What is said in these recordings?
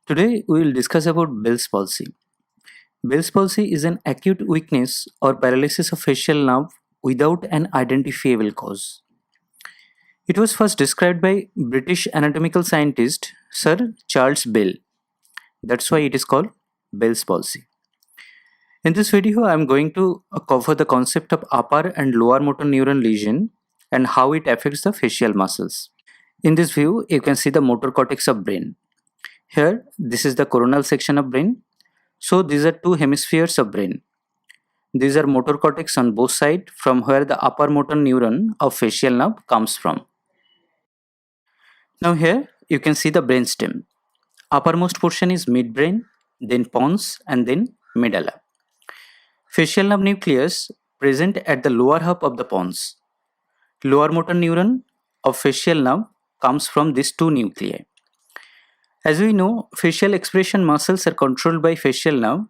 Today we will discuss about Bell's palsy. Bell's palsy is an acute weakness or paralysis of facial nerve without an identifiable cause. It was first described by British anatomical scientist Sir Charles Bell. That's why it is called Bell's palsy. In this video, I am going to cover the concept of upper and lower motor neuron lesion and how it affects the facial muscles. In this view, you can see the motor cortex of brain. Here, this is the coronal section of brain. So these are two hemispheres of brain. These are motor cortex on both sides from where the upper motor neuron of facial nerve comes from. Now here you can see the brainstem. Uppermost portion is midbrain, then pons and then medulla. Facial nerve nucleus present at the lower half of the pons. Lower motor neuron of facial nerve comes from these two nuclei. As we know, facial expression muscles are controlled by facial nerve.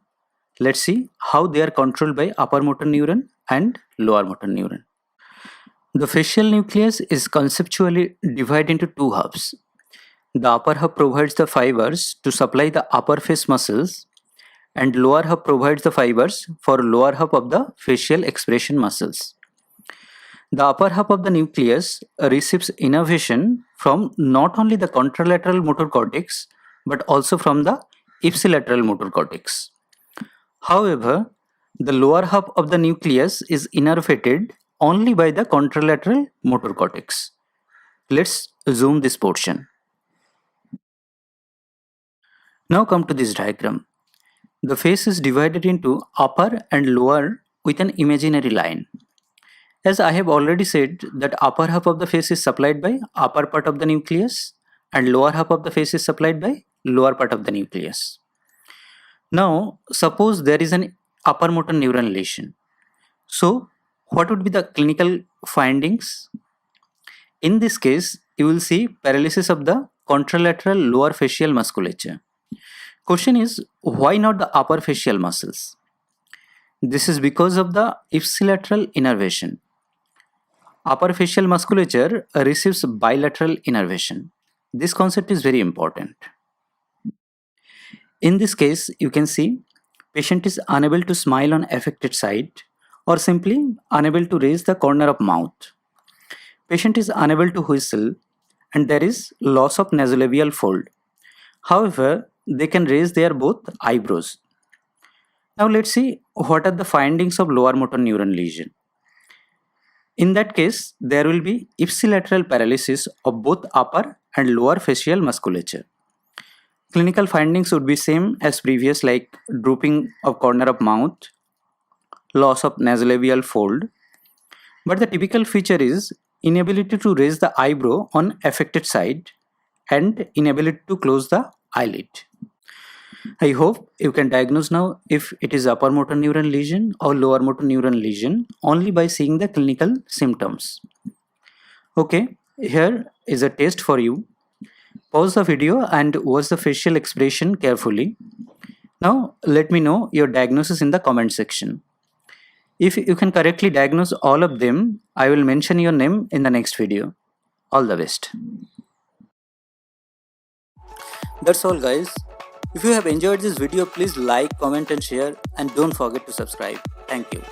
Let's see how they are controlled by upper motor neuron and lower motor neuron. The facial nucleus is conceptually divided into two halves. The upper half provides the fibers to supply the upper face muscles, and lower half provides the fibers for lower half of the facial expression muscles. The upper half of the nucleus receives innervation from not only the contralateral motor cortex but also from the ipsilateral motor cortex. However, the lower half of the nucleus is innervated only by the contralateral motor cortex. Let's zoom this portion. Now come to this diagram. The face is divided into upper and lower with an imaginary line. As I have already said that upper half of the face is supplied by upper part of the nucleus and lower half of the face is supplied by lower part of the nucleus. Now suppose there is an upper motor neuron lesion. So what would be the clinical findings? In this case, you will see paralysis of the contralateral lower facial musculature. Question is, why not the upper facial muscles? This is because of the ipsilateral innervation. Upper facial musculature receives bilateral innervation. This concept is very important. In this case, you can see patient is unable to smile on affected side or simply unable to raise the corner of mouth. Patient is unable to whistle and there is loss of nasolabial fold. However, they can raise their both eyebrows. Now let's see what are the findings of lower motor neuron lesion. In that case, there will be ipsilateral paralysis of both upper and lower facial musculature. Clinical findings would be same as previous, like drooping of corner of mouth, loss of nasolabial fold. But the typical feature is inability to raise the eyebrow on affected side and inability to close the eyelid. I hope you can diagnose now if it is upper motor neuron lesion or lower motor neuron lesion only by seeing the clinical symptoms. Okay, here is a test for you. Pause the video and watch the facial expression carefully. Now let me know your diagnosis in the comment section. If you can correctly diagnose all of them, I will mention your name in the next video. All the best. That's all guys. If you have enjoyed this video, please like, comment and share, and don't forget to subscribe. Thank you.